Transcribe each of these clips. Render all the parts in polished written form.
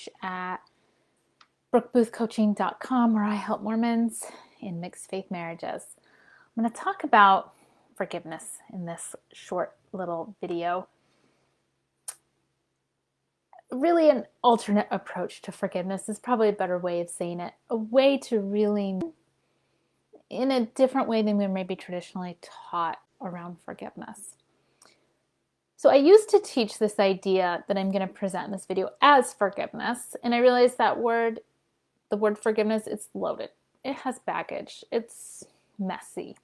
coach at brookeboothcoaching.com, where I help Mormons in mixed faith marriages. I'm going to talk about forgiveness in this short little video. Really, an alternate approach to forgiveness is probably a better way of saying it. A way to really, in a different way than we may be traditionally taught around forgiveness. So I used to teach this idea that I'm going to present in this video as forgiveness, and I realized that the word forgiveness, it's loaded. It has baggage. It's messy.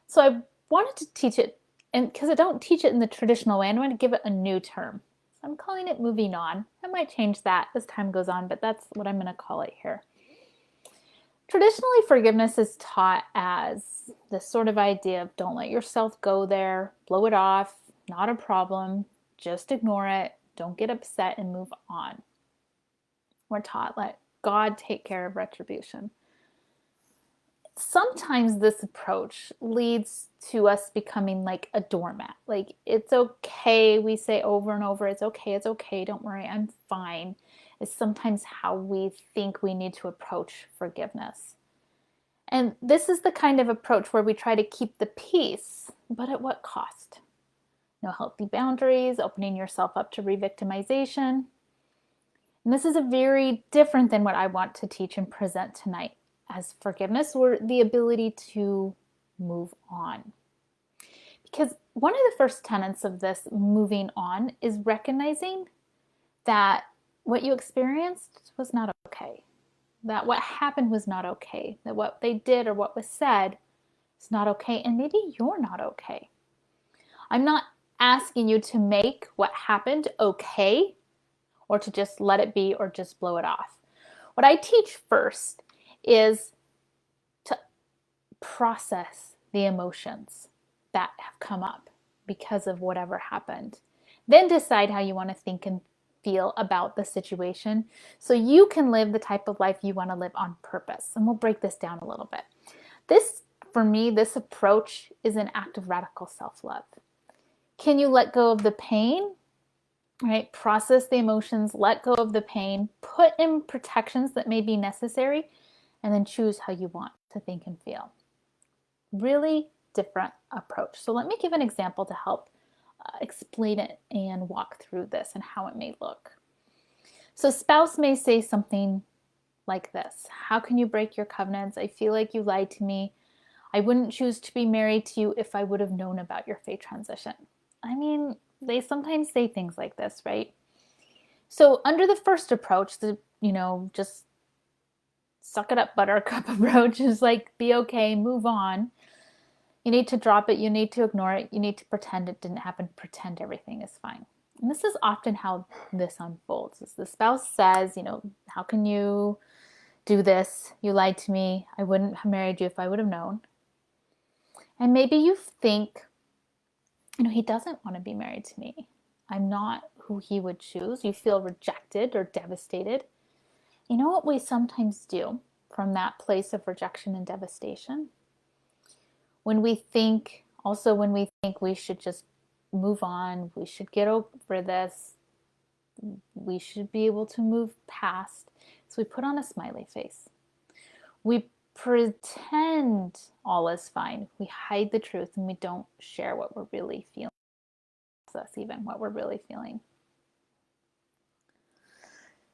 So I wanted to teach it, and because I don't teach it in the traditional way, I want to give it a new term. So I'm calling it moving on. I might change that as time goes on, but that's what I'm going to call it here. Traditionally, forgiveness is taught as this sort of idea of don't let yourself go there, blow it off, not a problem, just ignore it, don't get upset and move on. We're taught, let God take care of retribution. Sometimes this approach leads to us becoming like a doormat. Like, it's okay, we say over and over, it's okay, don't worry, I'm fine, is sometimes how we think we need to approach forgiveness. And this is the kind of approach where we try to keep the peace, but at what cost? No healthy boundaries, opening yourself up to re-victimization. And this is a very different than what I want to teach and present tonight as forgiveness, or the ability to move on. Because one of the first tenets of this moving on is recognizing that what you experienced was not okay. That what happened was not okay. That what they did or what was said is not okay. And maybe you're not okay. I'm not asking you to make what happened okay, or to just let it be or just blow it off. What I teach first is to process the emotions that have come up because of whatever happened. Then decide how you want to think and feel about the situation so you can live the type of life you want to live on purpose. And we'll break this down a little bit. This, for me, this approach is an act of radical self-love. Can you let go of the pain? Right? Process the emotions, let go of the pain, put in protections that may be necessary, and then choose how you want to think and feel. Really different approach. So let me give an example to help explain it and walk through this and how it may look. So spouse may say something like this: how can you break your covenants? I feel like you lied to me. I wouldn't choose to be married to you if I would have known about your faith transition. I mean, they sometimes say things like this, right? So under the first approach, just suck it up buttercup approach is like, be okay, move on. You need to drop it. You need to ignore it. You need to pretend it didn't happen. Pretend everything is fine. And this is often how this unfolds. Is the spouse says, how can you do this? You lied to me. I wouldn't have married you if I would have known. And maybe you think, he doesn't want to be married to me. I'm not who he would choose. You feel rejected or devastated. You know what we sometimes do from that place of rejection and devastation? When we think we should just move on, we should get over this, we should be able to move past, so we put on a smiley face. We pretend all is fine. We hide the truth and we don't share what we're really feeling. What we're really feeling.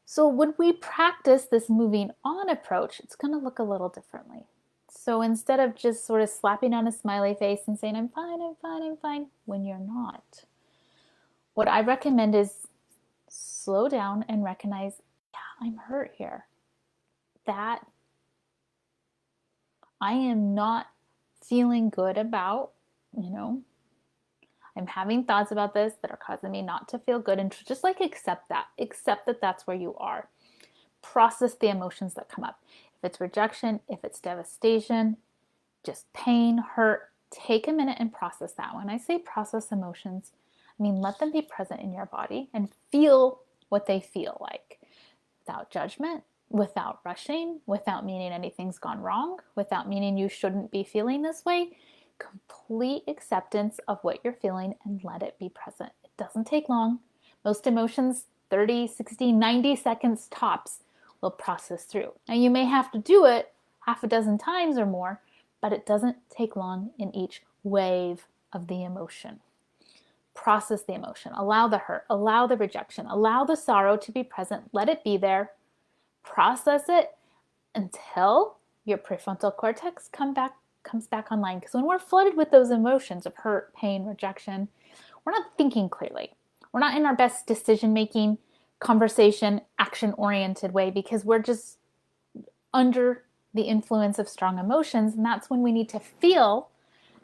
So when we practice this moving on approach, it's going to look a little differently. So instead of just sort of slapping on a smiley face and saying, I'm fine, when you're not, what I recommend is slow down and recognize, yeah, I'm hurt here. That I am not feeling good about, I'm having thoughts about this that are causing me not to feel good, and just accept that that's where you are. Process the emotions that come up. If it's rejection, if it's devastation, just pain, hurt, take a minute and process that. When I say process emotions, I mean let them be present in your body and feel what they feel like, without judgment, without rushing, without meaning anything's gone wrong, without meaning you shouldn't be feeling this way. Complete acceptance of what you're feeling and let it be present. It doesn't take long. Most emotions 30, 60, 90 seconds tops will process through. Now you may have to do it half a dozen times or more, but it doesn't take long in each wave of the emotion. Process the emotion, allow the hurt, allow the rejection, allow the sorrow to be present, let it be there, process it until your prefrontal cortex comes back online. Because when we're flooded with those emotions of hurt, pain, rejection, we're not thinking clearly. We're not in our best decision-making, conversation, action-oriented way, because we're just under the influence of strong emotions. And that's when we need to feel,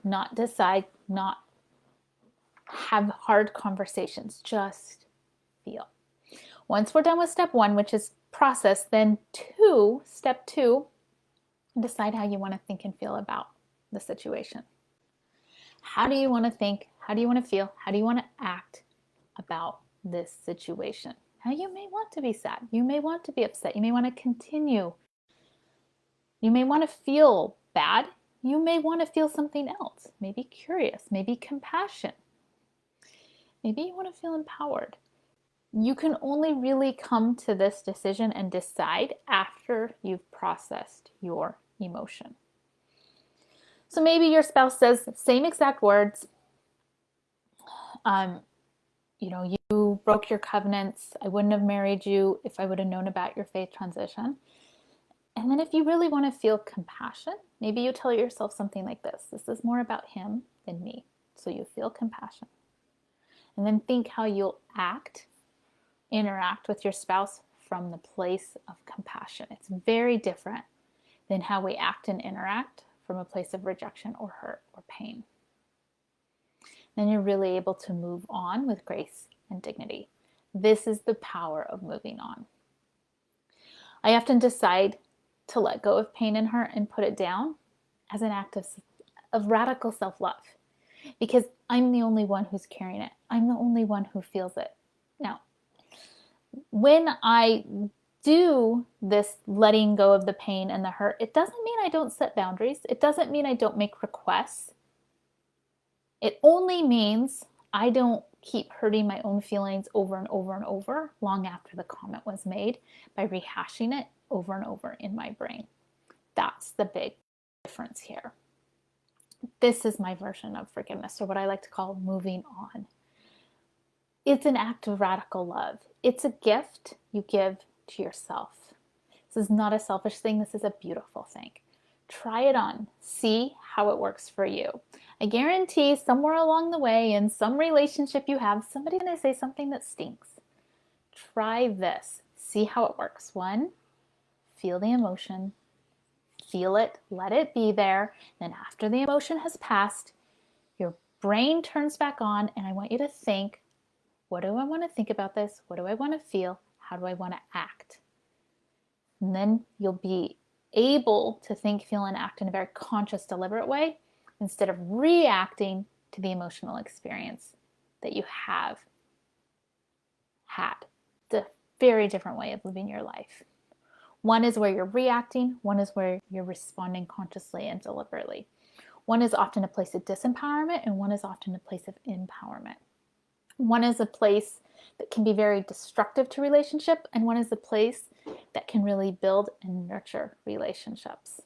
not decide, not have hard conversations, just feel. Once we're done with step 1, which is process, then step 2, decide how you want to think and feel about the situation. How do you want to think? How do you want to feel? How do you want to act about this situation? Now, you may want to be sad. You may want to be upset. You may want to continue. You may want to feel bad. You may want to feel something else. Maybe curious, maybe compassion. Maybe you want to feel empowered. You can only really come to this decision and decide after you've processed your emotion. So maybe your spouse says same exact words. You broke your covenants. I wouldn't have married you if I would have known about your faith transition. And then if you really want to feel compassion, maybe you tell yourself something like this. This is more about him than me. So you feel compassion. And then think how you'll interact with your spouse from the place of compassion. It's very different than how we act and interact from a place of rejection or hurt or pain. Then you're really able to move on with grace and dignity. This is the power of moving on. I often decide to let go of pain and hurt and put it down as an act of radical self-love, because I'm the only one who's carrying it. I'm the only one who feels it. Now, when I do this letting go of the pain and the hurt, it doesn't mean I don't set boundaries. It doesn't mean I don't make requests. It only means I don't keep hurting my own feelings over and over and over long after the comment was made by rehashing it over and over in my brain. That's the big difference here. This is my version of forgiveness, or what I like to call moving on. It's an act of radical love. It's a gift you give to yourself. This is not a selfish thing. This is a beautiful thing. Try it on. See how it works for you. I guarantee somewhere along the way, in some relationship you have, somebody's going to say something that stinks. Try this. See how it works. 1, feel the emotion. Feel it. Let it be there. Then after the emotion has passed, your brain turns back on, and I want you to think, what do I want to think about this? What do I want to feel? How do I want to act? And then you'll be able to think, feel, and act in a very conscious, deliberate way instead of reacting to the emotional experience that you have had. It's a very different way of living your life. One is where you're reacting. One is where you're responding consciously and deliberately. One is often a place of disempowerment, and one is often a place of empowerment. One is a place that can be very destructive to relationship, and one is a place that can really build and nurture relationships.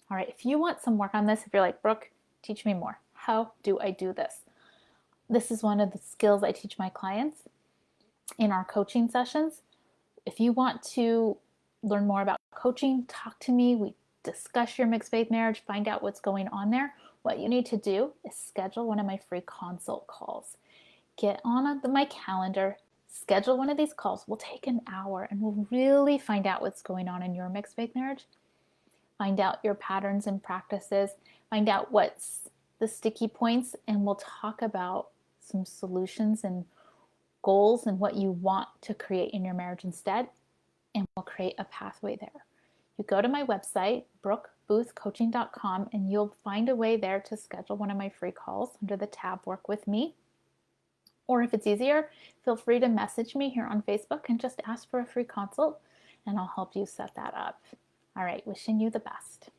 All right, if you want some work on this, if you're like, Brooke, teach me more. How do I do this? This is one of the skills I teach my clients in our coaching sessions. If you want to learn more about coaching, talk to me. We discuss your mixed faith marriage, find out what's going on there. What you need to do is schedule one of my free consult calls. Get on my calendar, schedule one of these calls. We'll take an hour and we'll really find out what's going on in your mixed faith marriage. Find out your patterns and practices. Find out what's the sticky points, and we'll talk about some solutions and goals and what you want to create in your marriage instead, and we'll create a pathway there. You go to my website, brookeboothcoaching.com, and you'll find a way there to schedule one of my free calls under the tab Work With Me. Or if it's easier, feel free to message me here on Facebook and just ask for a free consult, and I'll help you set that up. All right, wishing you the best.